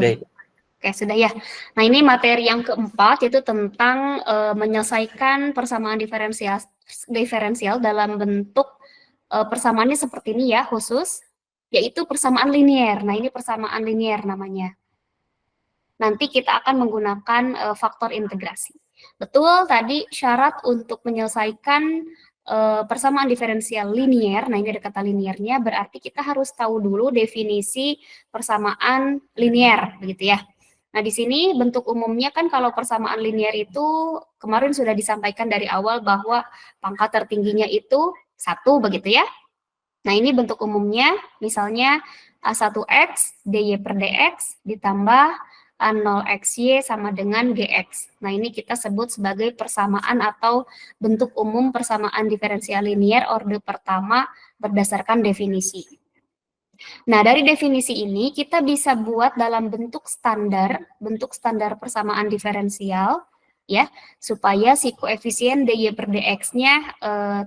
Sudah. Oke, sudah ya. Nah, ini materi yang keempat, yaitu tentang menyelesaikan persamaan diferensial dalam bentuk persamaannya seperti ini ya, khusus, yaitu persamaan linier. Nah, ini persamaan linier namanya. Nanti kita akan menggunakan faktor integrasi. Betul, tadi syarat untuk menyelesaikan persamaan diferensial linier, nah ini ada kata liniernya, berarti kita harus tahu dulu definisi persamaan linier, begitu ya. Nah, di sini bentuk umumnya kan kalau persamaan linier itu kemarin sudah disampaikan dari awal bahwa pangkat tertingginya itu 1, begitu ya. Nah, ini bentuk umumnya, misalnya A1X, dy per dx, ditambah A0xy sama dengan gx. Nah, ini kita sebut sebagai persamaan atau bentuk umum persamaan diferensial linier orde pertama berdasarkan definisi. Nah, dari definisi ini kita bisa buat dalam bentuk standar persamaan diferensial, ya, supaya si koefisien dy per dx-nya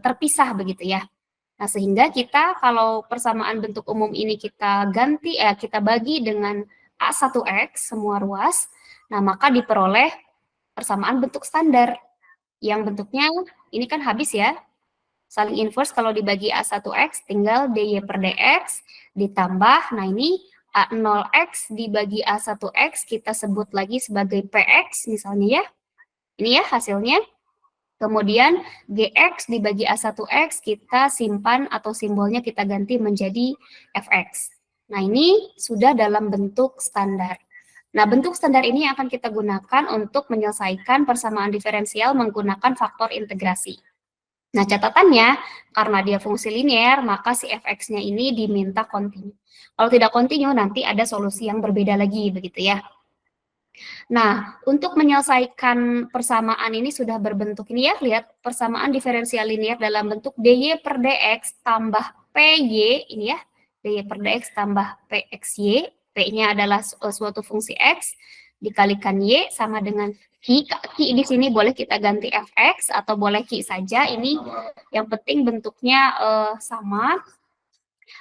terpisah begitu ya. Nah, sehingga kita kalau persamaan bentuk umum ini kita kita bagi dengan A1X semua ruas, nah maka diperoleh persamaan bentuk standar yang bentuknya ini kan habis ya. Saling inverse kalau dibagi A1X tinggal dy per dx ditambah, nah ini A0X dibagi A1X kita sebut lagi sebagai PX misalnya ya. Ini ya hasilnya. Kemudian gx dibagi A1x kita simpan atau simbolnya kita ganti menjadi fx. Nah, ini sudah dalam bentuk standar. Nah, bentuk standar ini akan kita gunakan untuk menyelesaikan persamaan diferensial menggunakan faktor integrasi. Nah, catatannya, karena dia fungsi linear, maka si fx-nya ini diminta kontinu. Kalau tidak kontinu, nanti ada solusi yang berbeda lagi, begitu ya. Nah, untuk menyelesaikan persamaan ini sudah berbentuk ini ya, lihat persamaan diferensial linear dalam bentuk dy per dx tambah py, ini ya, dy per dx tambah pxy, p-nya adalah suatu fungsi x, dikalikan y sama dengan ki di sini boleh kita ganti fx atau boleh ki saja, ini yang penting bentuknya sama.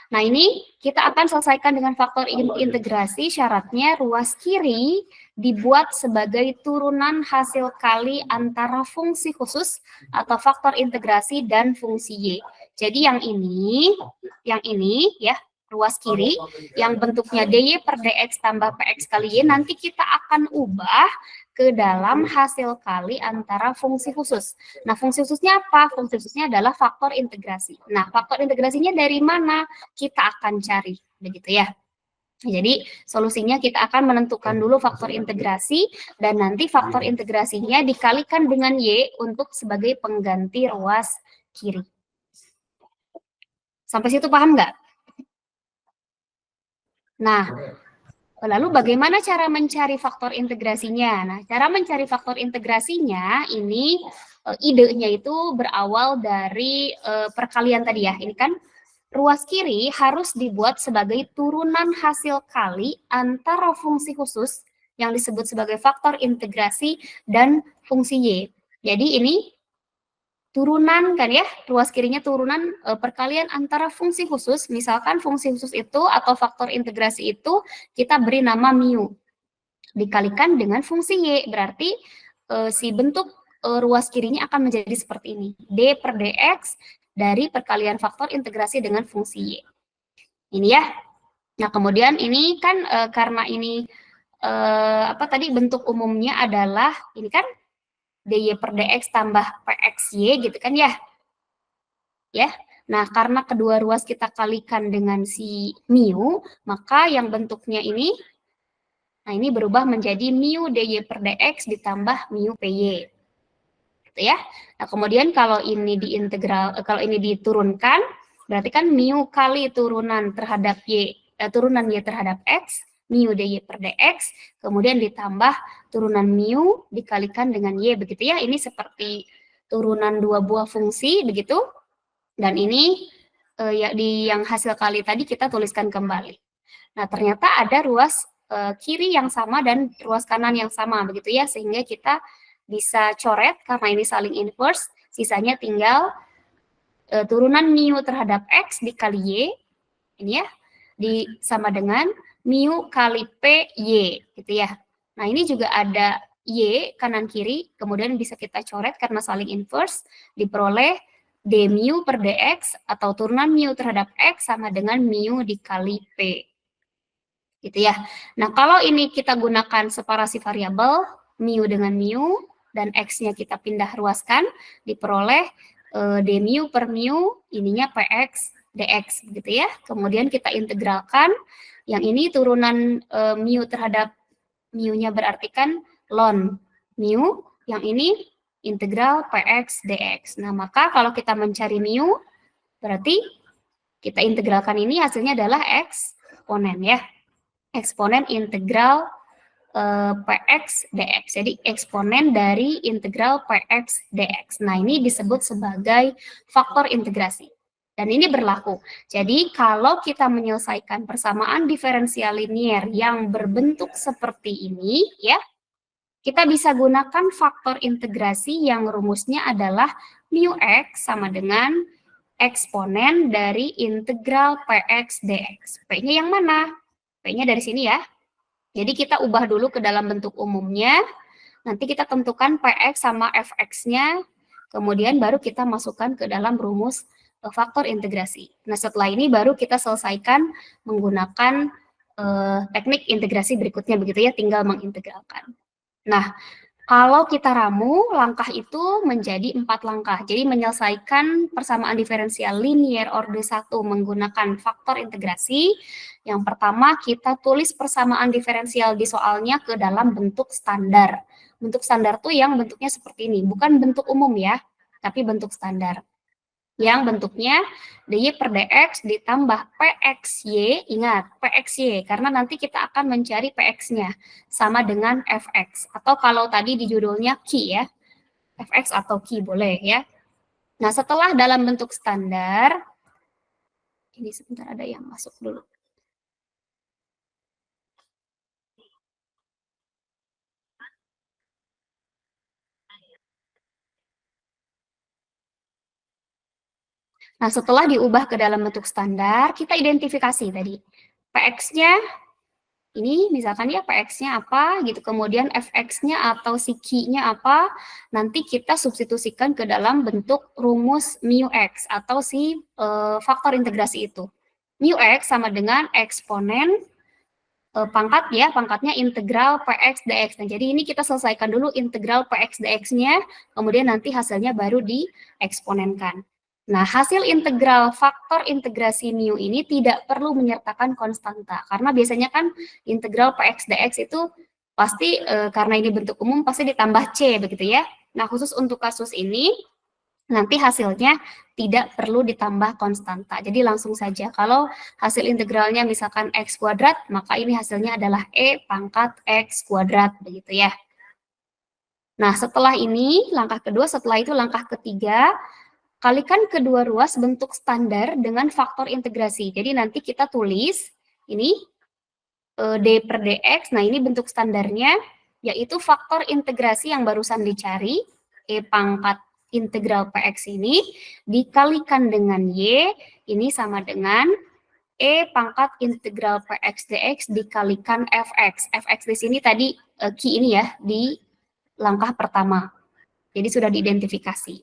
Nah, ini kita akan selesaikan dengan faktor integrasi, syaratnya ruas kiri dibuat sebagai turunan hasil kali antara fungsi khusus atau faktor integrasi dan fungsi y. Jadi yang ini ya, ruas kiri yang bentuknya dy per dx tambah px kali y nanti kita akan ubah ke dalam hasil kali antara fungsi khusus. Nah, fungsi khususnya apa? Fungsi khususnya adalah faktor integrasi. Nah, faktor integrasinya dari mana? Kita akan cari, begitu ya. Jadi, solusinya kita akan menentukan dulu faktor integrasi, dan nanti faktor integrasinya dikalikan dengan Y untuk sebagai pengganti ruas kiri. Sampai situ paham nggak? Nah, lalu bagaimana cara mencari faktor integrasinya? Nah, cara mencari faktor integrasinya ini idenya itu berawal dari perkalian tadi ya. Ini kan ruas kiri harus dibuat sebagai turunan hasil kali antara fungsi khusus yang disebut sebagai faktor integrasi dan fungsi Y. Jadi ini turunan kan ya, ruas kirinya turunan perkalian antara fungsi khusus, misalkan fungsi khusus itu atau faktor integrasi itu kita beri nama mu, dikalikan dengan fungsi Y, berarti si bentuk ruas kirinya akan menjadi seperti ini, d per dx dari perkalian faktor integrasi dengan fungsi Y. Ini ya, nah kemudian ini kan karena ini tadi bentuk umumnya adalah, ini kan dy per dx tambah pxy gitu kan ya. Ya. Nah, karena kedua ruas kita kalikan dengan si mu, maka yang bentuknya ini berubah menjadi mu dy per dx ditambah mu py. Gitu ya. Nah, kemudian kalau ini diturunkan, berarti kan mu kali turunan terhadap turunan y terhadap x, mu dy per dx, kemudian ditambah turunan mu dikalikan dengan y, begitu ya. Ini seperti turunan dua buah fungsi, begitu. Dan ini yang hasil kali tadi kita tuliskan kembali. Nah, ternyata ada ruas kiri yang sama dan ruas kanan yang sama, begitu ya, sehingga kita bisa coret karena ini saling inverse, sisanya tinggal turunan mu terhadap x dikali y, ini ya, sama dengan mu kali P Y gitu ya. Nah, ini juga ada Y kanan kiri, kemudian bisa kita coret karena saling inverse, diperoleh d mu per dx atau turunan mu terhadap x sama dengan mu dikali P. Gitu ya. Nah, kalau ini kita gunakan separasi variabel, mu dengan mu, dan x-nya kita pindah ruaskan, diperoleh d mu per mu, ininya px dx, gitu ya. Kemudian kita integralkan, yang ini turunan mu terhadap mu-nya berarti kan ln mu, yang ini integral px dx. Nah, maka kalau kita mencari mu, berarti kita integralkan ini hasilnya adalah eksponen ya. Eksponen integral px dx. Jadi eksponen dari integral px dx. Nah, ini disebut sebagai faktor integrasi. Dan ini berlaku. Jadi kalau kita menyelesaikan persamaan diferensial linier yang berbentuk seperti ini, ya, kita bisa gunakan faktor integrasi yang rumusnya adalah mu x sama dengan eksponen dari integral px dx. P-nya yang mana? P-nya dari sini ya. Jadi kita ubah dulu ke dalam bentuk umumnya, nanti kita tentukan px sama fx-nya, kemudian baru kita masukkan ke dalam rumus faktor integrasi. Nah, setelah ini baru kita selesaikan menggunakan teknik integrasi berikutnya, begitu ya, tinggal mengintegralkan. Nah, kalau kita ramu, langkah itu menjadi 4 langkah. Jadi menyelesaikan persamaan diferensial linier orde 1 menggunakan faktor integrasi. Yang pertama, kita tulis persamaan diferensial di soalnya ke dalam bentuk standar. Bentuk standar tuh yang bentuknya seperti ini, bukan bentuk umum ya, tapi bentuk standar. Yang bentuknya dy per dx ditambah pxy, ingat pxy, karena nanti kita akan mencari px-nya sama dengan fx, atau kalau tadi di judulnya q ya, fx atau q boleh ya. Nah, setelah dalam bentuk standar, ini sebentar ada yang masuk dulu. Nah, setelah diubah ke dalam bentuk standar, kita identifikasi tadi. Px-nya, ini misalkan ya Px-nya apa gitu, kemudian Fx-nya atau si Q-nya apa, nanti kita substitusikan ke dalam bentuk rumus mu x atau si faktor integrasi itu. Mu x sama dengan eksponen pangkat ya, pangkatnya integral Px dx. Nah, jadi ini kita selesaikan dulu integral Px dx-nya, kemudian nanti hasilnya baru dieksponenkan. Nah, hasil integral faktor integrasi mu ini tidak perlu menyertakan konstanta, karena biasanya kan integral Px dx itu pasti karena ini bentuk umum pasti ditambah c begitu ya. Nah, khusus untuk kasus ini nanti hasilnya tidak perlu ditambah konstanta. Jadi langsung saja kalau hasil integralnya misalkan x kuadrat, maka ini hasilnya adalah e pangkat x kuadrat begitu ya. Nah, setelah ini langkah kedua, setelah itu langkah ketiga, kalikan kedua ruas bentuk standar dengan faktor integrasi. Jadi nanti kita tulis ini d per dx. Nah, ini bentuk standarnya, yaitu faktor integrasi yang barusan dicari, e pangkat integral px ini, dikalikan dengan y, ini sama dengan e pangkat integral px dx dikalikan fx. Fx di sini tadi q ini ya, di langkah pertama. Jadi sudah diidentifikasi.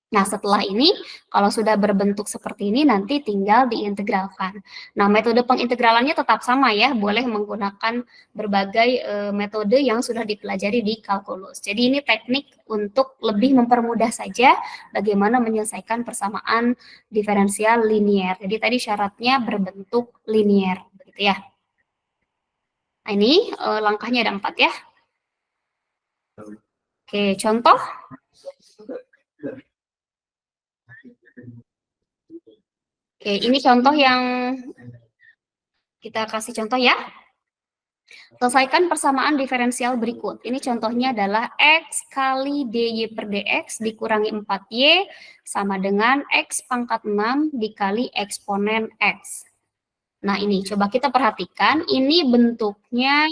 Nah, setelah ini, kalau sudah berbentuk seperti ini, nanti tinggal diintegralkan. Nah, metode pengintegralannya tetap sama ya, boleh menggunakan berbagai metode yang sudah dipelajari di kalkulus. Jadi ini teknik untuk lebih mempermudah saja bagaimana menyelesaikan persamaan diferensial linier. Jadi tadi syaratnya berbentuk linier, begitu ya. Nah, ini langkahnya ada 4 ya. Oke, contoh. Oke, ini contoh yang kita kasih contoh ya. Selesaikan persamaan diferensial berikut. Ini contohnya adalah x kali dy per dx dikurangi 4y sama dengan x pangkat 6 dikali eksponen x. Nah, ini coba kita perhatikan, ini bentuknya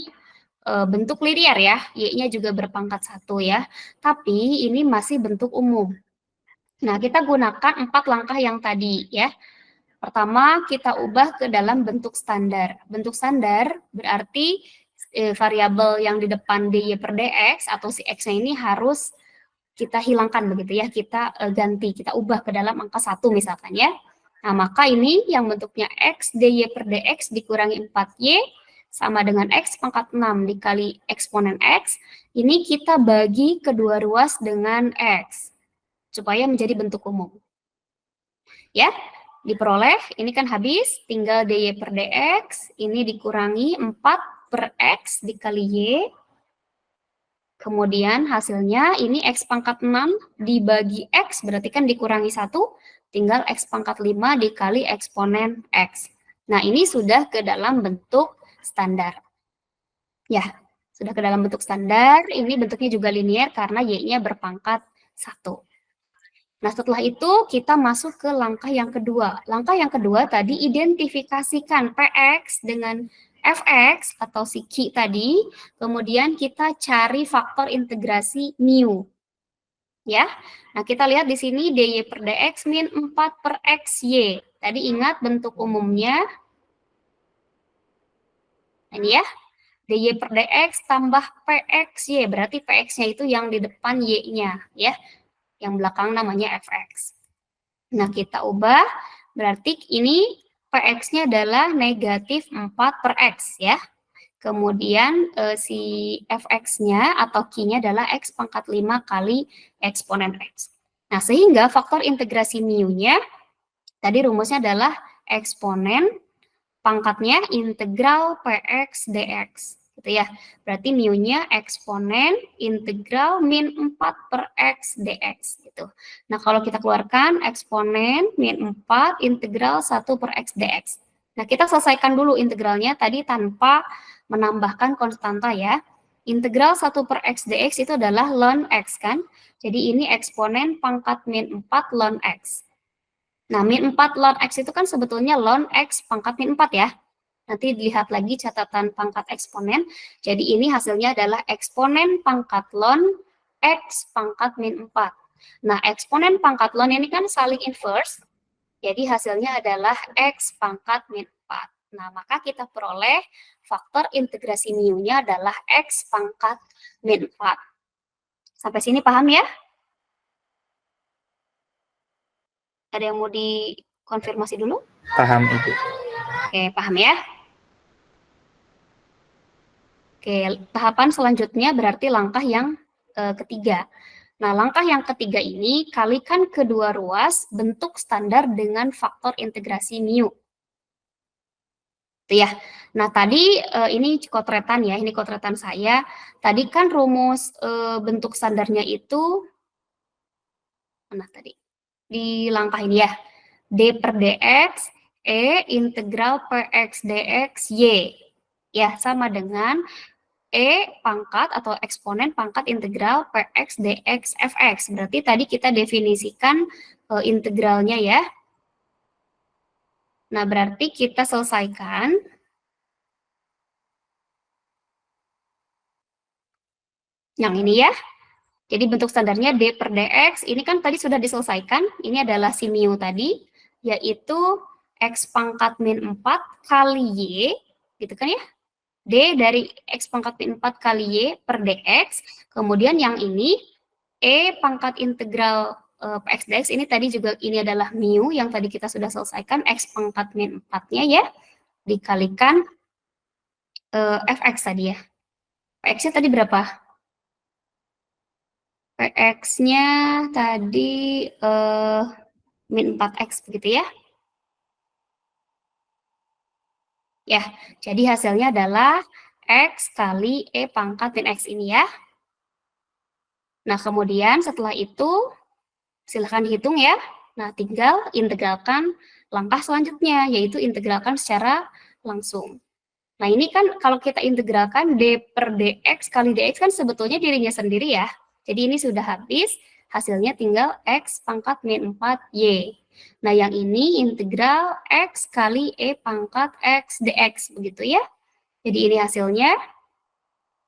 bentuk linier ya, y-nya juga berpangkat 1 ya, tapi ini masih bentuk umum. Nah, kita gunakan 4 langkah yang tadi ya. Pertama, kita ubah ke dalam bentuk standar. Bentuk standar berarti variabel yang di depan dy per dx atau si x-nya ini harus kita hilangkan begitu ya, kita ganti, kita ubah ke dalam angka 1 misalkan ya. Nah, maka ini yang bentuknya x dy per dx dikurangi 4y sama dengan x pangkat 6 dikali eksponen x. Ini kita bagi kedua ruas dengan x supaya menjadi bentuk umum. Ya, diperoleh, ini kan habis, tinggal dy per dx, ini dikurangi 4 per x dikali y, kemudian hasilnya ini x pangkat 6 dibagi x, berarti kan dikurangi 1, tinggal x pangkat 5 dikali eksponen x. Nah, ini sudah ke dalam bentuk standar. Ya, sudah ke dalam bentuk standar, ini bentuknya juga linear karena y-nya berpangkat 1. Nah, setelah itu kita masuk ke langkah yang kedua. Langkah yang kedua tadi identifikasikan Px dengan Fx atau si Q tadi, kemudian kita cari faktor integrasi mu. Ya, nah kita lihat di sini dy per dx min 4 per xy. Tadi ingat bentuk umumnya. Ini ya, dy per dx tambah pxy, berarti px-nya itu yang di depan y-nya, ya. Yang belakang namanya fx. Nah, kita ubah, berarti ini px-nya adalah negatif 4 per x, ya. Kemudian si fx-nya atau q-nya adalah x pangkat 5 kali eksponen x. Nah, sehingga faktor integrasi mu-nya, tadi rumusnya adalah eksponen pangkatnya integral px dx. Gitu ya. Berarti mu-nya eksponen integral min 4 per x dx gitu. Nah, kalau kita keluarkan eksponen min 4 integral 1 per x dx. Nah, kita selesaikan dulu integralnya tadi tanpa menambahkan konstanta ya. Integral 1 per x dx itu adalah ln x kan. Jadi ini eksponen pangkat min 4 ln x. Nah, min 4 ln x itu kan sebetulnya ln x pangkat min 4 ya. Nanti dilihat lagi catatan pangkat eksponen. Jadi ini hasilnya adalah eksponen pangkat ln x pangkat min 4. Nah, eksponen pangkat ln ini kan saling inverse. Jadi hasilnya adalah x pangkat min 4. Nah, maka kita peroleh faktor integrasi mu-nya adalah x pangkat min 4. Sampai sini paham ya? Ada yang mau dikonfirmasi dulu? Paham, Ibu. Oke, paham ya? Oke, tahapan selanjutnya berarti langkah yang ketiga. Nah, langkah yang ketiga ini kalikan kedua ruas bentuk standar dengan faktor integrasi mu. Itu ya. Nah, tadi ini kotretan ya, ini kotretan saya. Tadi kan rumus bentuk standarnya itu, mana tadi? Di langkah ini ya. D per dx, E integral px dx, Y. Ya, sama dengan E pangkat atau eksponen pangkat integral Px dx Fx. Berarti tadi kita definisikan integralnya ya. Nah, berarti kita selesaikan. Yang ini ya. Jadi bentuk standarnya D per dx. Ini kan tadi sudah diselesaikan. Ini adalah si mu tadi. Yaitu X pangkat min 4 kali Y. Gitu kan ya. D dari X pangkat min 4 kali Y per dx. Kemudian yang ini E pangkat integral Px dx ini tadi juga ini adalah mu yang tadi kita sudah selesaikan X pangkat min 4-nya ya. Dikalikan Fx tadi ya. Px-nya tadi berapa? Px-nya tadi min 4x begitu ya. Ya, jadi hasilnya adalah X kali E pangkat min X ini ya. Nah, kemudian setelah itu, silahkan hitung ya. Nah, tinggal integralkan langkah selanjutnya, yaitu integralkan secara langsung. Nah, ini kan kalau kita integralkan D per dx kali dx kan sebetulnya dirinya sendiri ya. Jadi ini sudah habis, hasilnya tinggal X pangkat min 4Y. Nah, yang ini integral X kali E pangkat X dx, begitu ya. Jadi ini hasilnya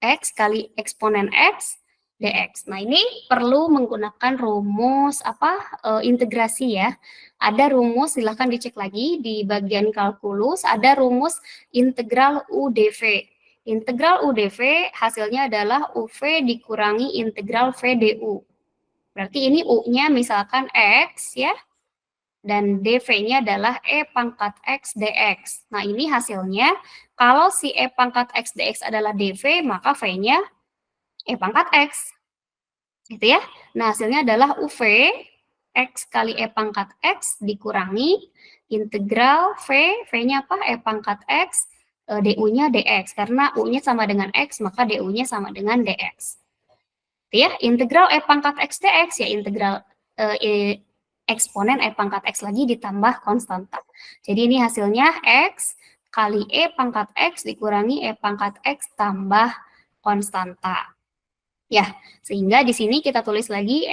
X kali eksponen X dx. Nah, ini perlu menggunakan rumus integrasi ya. Ada rumus, silahkan dicek lagi di bagian kalkulus, ada rumus integral UdV. Integral UdV hasilnya adalah UV dikurangi integral V du. Berarti ini U-nya misalkan X ya, dan dv-nya adalah E pangkat X dx. Nah, ini hasilnya, kalau si E pangkat X dx adalah dv, maka V-nya E pangkat X. Gitu ya. Nah, hasilnya adalah UV X kali E pangkat X dikurangi integral V-nya apa? E pangkat X, du-nya dx. Karena U-nya sama dengan X, maka du-nya sama dengan dx. Gitu ya. Integral E pangkat X dx, ya integral eksponen E pangkat X lagi ditambah konstanta. Jadi ini hasilnya X kali E pangkat X dikurangi E pangkat X tambah konstanta. Ya, sehingga di sini kita tulis lagi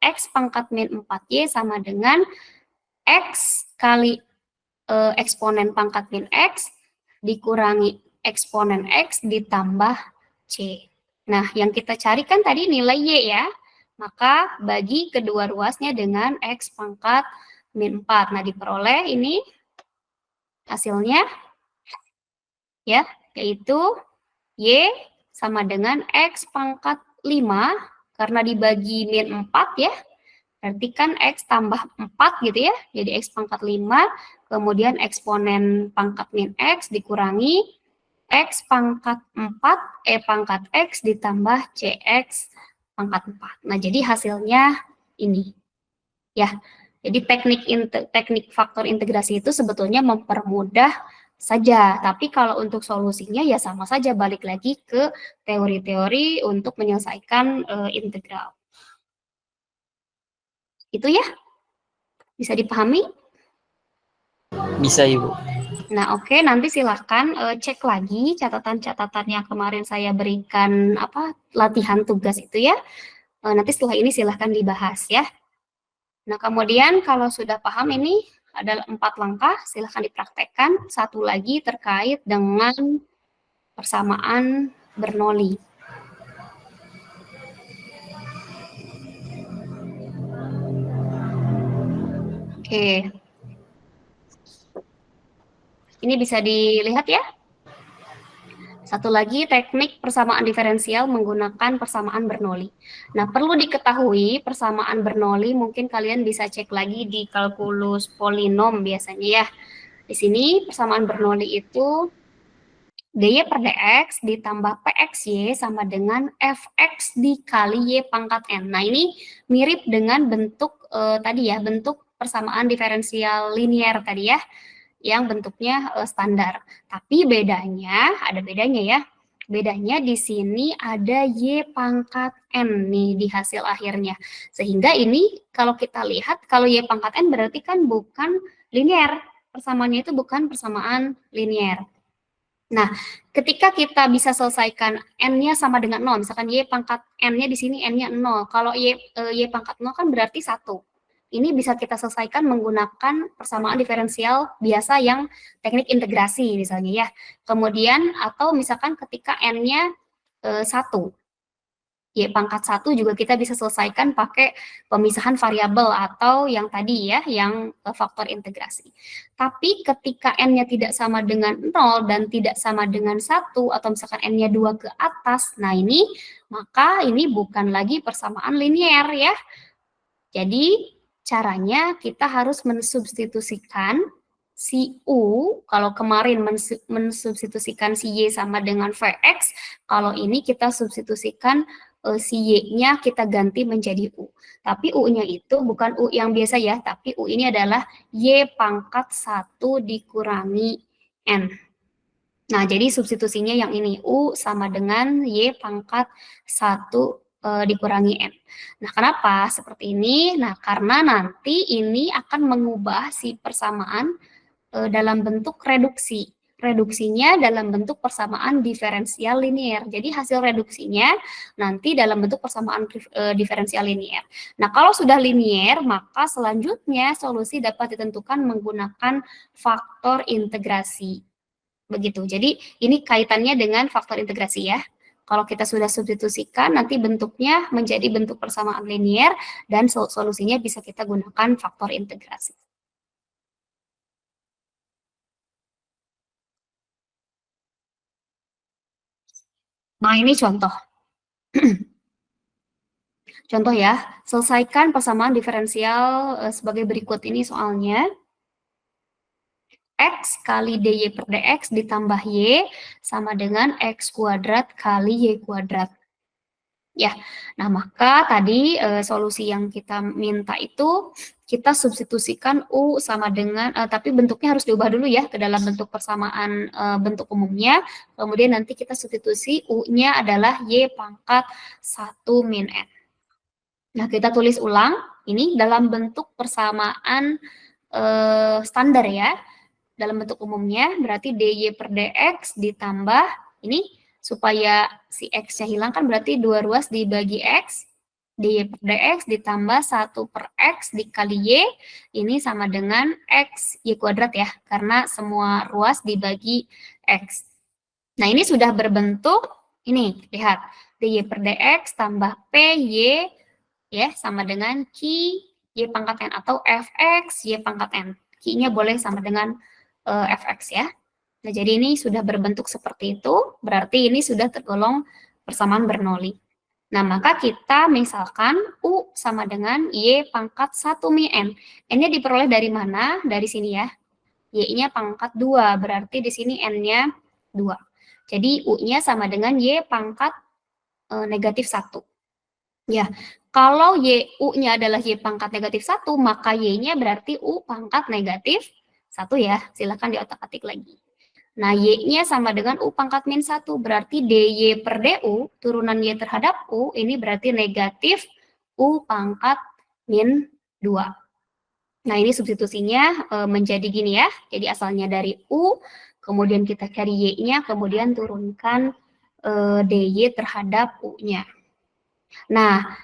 X pangkat min 4Y sama dengan X kali eksponen pangkat min X dikurangi eksponen X ditambah C. Nah, yang kita cari kan tadi nilai Y ya. Maka bagi kedua ruasnya dengan X pangkat min 4. Nah, diperoleh ini hasilnya ya, yaitu Y sama dengan X pangkat 5, karena dibagi min 4 ya, berarti kan X tambah 4 gitu ya, jadi X pangkat 5, kemudian eksponen pangkat min X dikurangi X pangkat 4, E pangkat X ditambah CX pangkat 4. Nah, jadi hasilnya ini. Ya, jadi teknik faktor integrasi itu sebetulnya mempermudah saja, tapi kalau untuk solusinya ya sama saja, balik lagi ke teori-teori untuk menyelesaikan integral. Itu ya, bisa dipahami? Bisa, Ibu. Nah, oke, nanti silahkan cek lagi catatan-catatan yang kemarin saya berikan latihan tugas itu ya. Nanti setelah ini silahkan dibahas ya. Nah, kemudian kalau sudah paham ini adalah 4 langkah, silahkan dipraktekkan. Satu lagi terkait dengan persamaan Bernoulli. Oke. Ini bisa dilihat ya. Satu lagi teknik persamaan diferensial menggunakan persamaan Bernoulli. Nah, perlu diketahui persamaan Bernoulli mungkin kalian bisa cek lagi di kalkulus polinom biasanya ya. Di sini persamaan Bernoulli itu dy per dx ditambah pxy sama dengan fx dikali y pangkat n. Nah, ini mirip dengan bentuk tadi ya, bentuk persamaan diferensial linier tadi ya, yang bentuknya standar. Tapi bedanya, ada bedanya ya. Bedanya di sini ada y pangkat n nih di hasil akhirnya. Sehingga ini kalau kita lihat, kalau y pangkat n berarti kan bukan linier. Persamaannya itu bukan persamaan linier. Nah, ketika kita bisa selesaikan n-nya sama dengan 0, misalkan y pangkat n-nya di sini n-nya 0. Kalau y pangkat 0 kan berarti 1. Ini bisa kita selesaikan menggunakan persamaan diferensial biasa yang teknik integrasi misalnya ya. Kemudian atau misalkan ketika n-nya 1. Y pangkat 1 juga kita bisa selesaikan pakai pemisahan variabel atau yang tadi ya, yang faktor integrasi. Tapi ketika n-nya tidak sama dengan 0 dan tidak sama dengan 1 atau misalkan n-nya 2 ke atas, nah ini maka ini bukan lagi persamaan linier ya. Jadi caranya kita harus mensubstitusikan si U, kalau kemarin mensubstitusikan si Y sama dengan Vx, kalau ini kita substitusikan si Y-nya kita ganti menjadi U. Tapi U-nya itu bukan U yang biasa ya, tapi U ini adalah Y pangkat 1 dikurangi N. Nah, jadi substitusinya yang ini, U sama dengan Y pangkat 1 dikurangi N. Nah, kenapa seperti ini? Nah, karena nanti ini akan mengubah si persamaan dalam bentuk reduksi. Reduksinya dalam bentuk persamaan diferensial linier. Jadi hasil reduksinya nanti dalam bentuk persamaan diferensial linier. Nah, kalau sudah linier, maka selanjutnya solusi dapat ditentukan menggunakan faktor integrasi. Begitu. Jadi ini kaitannya dengan faktor integrasi ya. Kalau kita sudah substitusikan, nanti bentuknya menjadi bentuk persamaan linier dan solusinya bisa kita gunakan faktor integrasi. Nah, ini contoh. Contoh ya, selesaikan persamaan diferensial sebagai berikut ini soalnya. X kali dy per dx ditambah y sama dengan x kuadrat kali y kuadrat. Ya, nah maka tadi solusi yang kita minta itu kita substitusikan U sama dengan, tapi bentuknya harus diubah dulu ya ke dalam bentuk persamaan bentuk umumnya, kemudian nanti kita substitusi U-nya adalah Y pangkat 1 min N. Nah, kita tulis ulang, ini dalam bentuk persamaan standar ya, dalam bentuk umumnya, berarti dy per dx ditambah, ini supaya si x-nya hilang kan berarti 2 ruas dibagi x, dy per dx ditambah 1 per x dikali y, ini sama dengan x y kuadrat ya, karena semua ruas dibagi x. Nah, ini sudah berbentuk, ini, lihat, dy per dx tambah p y, ya, sama dengan q y pangkat n atau fx y pangkat n. Q-nya boleh sama dengan fx ya. Nah, jadi ini sudah berbentuk seperti itu, berarti ini sudah tergolong persamaan Bernoulli. Nah, maka kita misalkan U sama dengan Y pangkat 1 min N. N-nya diperoleh dari mana? Dari sini ya. Y-nya pangkat 2, berarti di sini N-nya 2. Jadi U-nya sama dengan Y pangkat negatif 1. Ya, kalau U-nya adalah Y pangkat negatif 1, maka Y-nya berarti U pangkat negatif 1 ya. Silakan diotak-atik lagi. Nah, Y-nya sama dengan U pangkat min 1, berarti dy per du, turunan Y terhadap U, ini berarti negatif U pangkat min 2. Nah, ini substitusinya menjadi gini ya, jadi asalnya dari U, kemudian kita cari Y-nya, kemudian turunkan dy terhadap U-nya. Nah,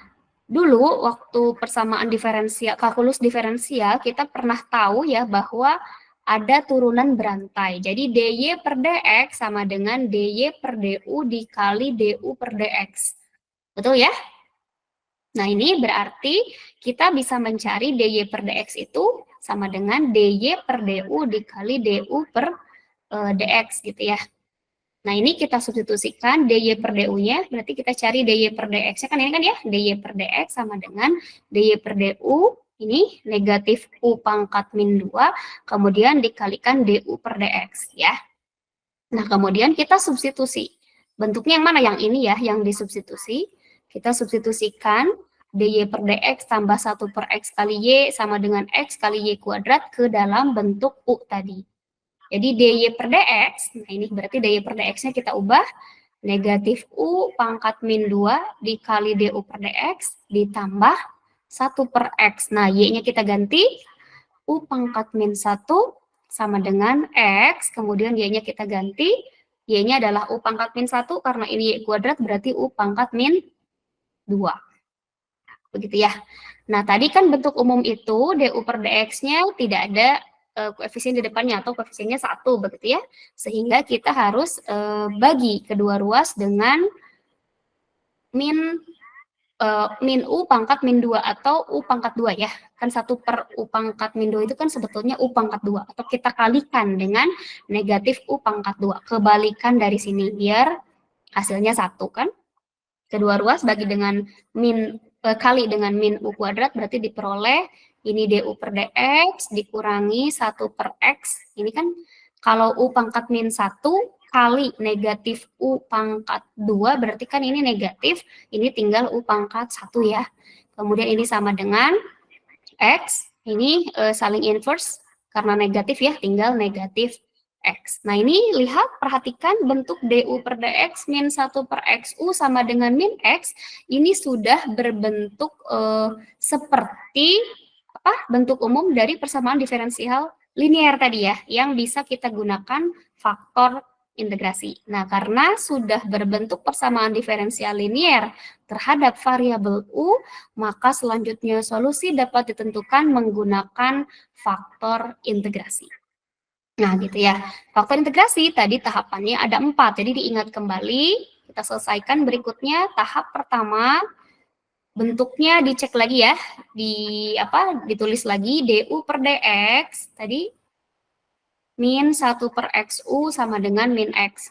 dulu waktu persamaan diferensial, kalkulus diferensial, kita pernah tahu ya bahwa ada turunan berantai. Jadi dy per dx sama dengan dy per du dikali du per dx. Betul ya? Nah, ini berarti kita bisa mencari dy per dx itu sama dengan dy per du dikali du per dx gitu ya. Nah, ini kita substitusikan dy per du-nya, berarti kita cari dy per dx-nya kan ini kan ya, dy per dx sama dengan dy per du, ini negatif u pangkat min 2, kemudian dikalikan du per dx ya. Nah, kemudian kita substitusi. Bentuknya yang mana? Yang ini ya, yang disubstitusi. Kita substitusikan dy per dx tambah 1 per x kali y sama dengan x kali y kuadrat ke dalam bentuk u tadi. Jadi dy per dx, nah ini berarti dy per dx-nya kita ubah negatif u pangkat min 2 dikali du per dx ditambah 1 per x. Nah, y-nya kita ganti u pangkat min 1 sama dengan x, kemudian y-nya kita ganti, y-nya adalah u pangkat min 1 karena ini y kuadrat berarti u pangkat min 2. Begitu ya. Nah, tadi kan bentuk umum itu du per dx-nya tidak ada koefisien di depannya atau koefisiennya 1 begitu ya, sehingga kita harus bagi kedua ruas dengan min u pangkat min 2 atau u pangkat 2 ya, kan 1 per u pangkat min 2 itu kan sebetulnya u pangkat 2, atau kita kalikan dengan negatif u pangkat 2, kebalikan dari sini biar hasilnya 1 kan, kedua ruas bagi dengan kali dengan min u kuadrat berarti diperoleh ini du per dx dikurangi 1 per x. Ini kan kalau u pangkat min 1 kali negatif u pangkat 2 berarti kan ini negatif, ini tinggal u pangkat 1 ya. Kemudian ini sama dengan x, ini saling inverse karena negatif ya, tinggal negatif x. Nah, ini lihat, perhatikan bentuk du per dx min 1 per xu sama dengan min x, ini sudah berbentuk seperti bentuk umum dari persamaan diferensial linear tadi ya, yang bisa kita gunakan faktor integrasi. Nah, karena sudah berbentuk persamaan diferensial linear terhadap variabel u, maka selanjutnya solusi dapat ditentukan menggunakan faktor integrasi. Nah, gitu ya. Faktor integrasi tadi tahapannya ada 4, jadi diingat kembali. Kita selesaikan. Berikutnya tahap pertama, bentuknya dicek lagi ya, ditulis lagi du per dx tadi min 1 per xu sama dengan min x.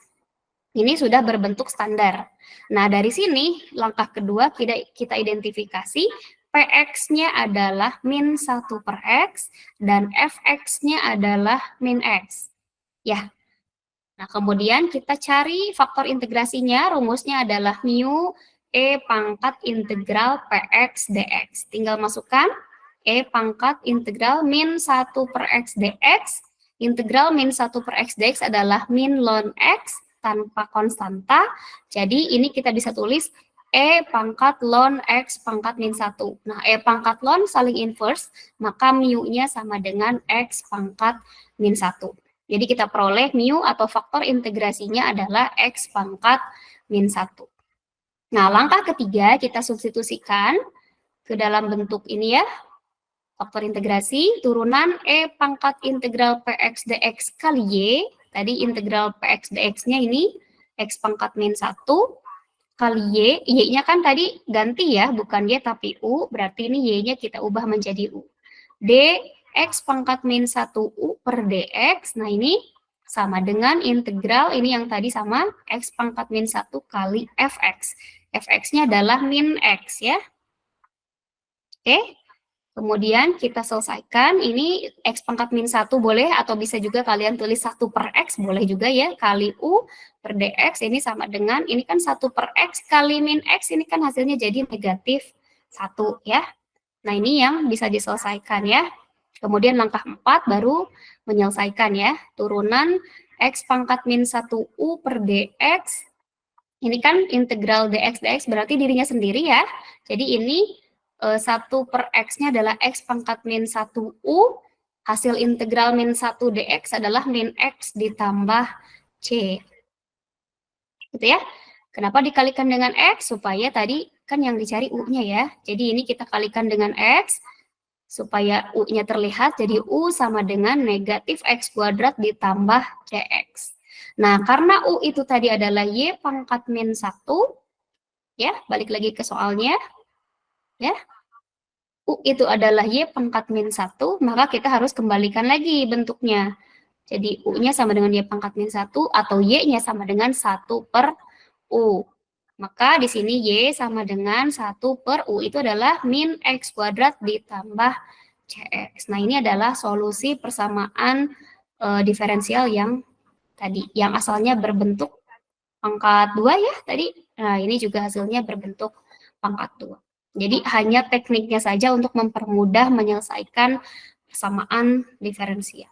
Ini sudah berbentuk standar. Nah, dari sini langkah kedua kita identifikasi px-nya adalah min 1 per x dan fx-nya adalah min x. Ya. Nah, kemudian kita cari faktor integrasinya, rumusnya adalah mu E pangkat integral px dx. Tinggal masukkan E pangkat integral min 1 per x dx. Integral min 1 per x dx adalah min ln x tanpa konstanta. Jadi ini kita bisa tulis E pangkat ln x pangkat min 1. Nah, E pangkat ln saling inverse, maka mu-nya sama dengan x pangkat min 1. Jadi kita peroleh mu atau faktor integrasinya adalah x pangkat min 1. Nah, langkah ketiga kita substitusikan ke dalam bentuk ini ya. Faktor integrasi, turunan E pangkat integral px dx kali y. Tadi integral px dx-nya ini x pangkat min 1 kali y. Y-nya kan tadi ganti ya, bukan y tapi u. Berarti ini y-nya kita ubah menjadi u. D x pangkat min 1 u per dx. Nah, ini sama dengan integral, ini yang tadi sama, x pangkat min 1 kali fx. Fx-nya adalah min x ya. Oke. Kemudian kita selesaikan, ini x pangkat min 1 boleh, atau bisa juga kalian tulis 1 per x, boleh juga ya, kali u per dx, ini sama dengan, ini kan 1 per x kali min x, ini kan hasilnya jadi negatif 1 ya. Nah, ini yang bisa diselesaikan ya. Kemudian langkah 4 baru menyelesaikan ya, turunan x pangkat min 1 u per dx, ini kan integral dx berarti dirinya sendiri ya. Jadi ini 1 per x-nya adalah x pangkat min 1 u, hasil integral min 1 dx adalah min x ditambah c. Gitu ya. Kenapa dikalikan dengan x? Supaya tadi kan yang dicari u-nya ya. Jadi ini kita kalikan dengan x, supaya u-nya terlihat, jadi u sama dengan negatif x kuadrat ditambah cx. Nah, karena u itu tadi adalah y pangkat min 1, ya, balik lagi ke soalnya, ya, u itu adalah y pangkat min 1, maka kita harus kembalikan lagi bentuknya. Jadi u-nya sama dengan y pangkat min 1, atau y-nya sama dengan 1 per u. Maka di sini y sama dengan 1 per u, itu adalah min x kuadrat ditambah cx. Nah, ini adalah solusi persamaan diferensial yang tadi, yang asalnya berbentuk pangkat 2 ya tadi. Nah, ini juga hasilnya berbentuk pangkat 2. Jadi hanya tekniknya saja untuk mempermudah menyelesaikan persamaan diferensial.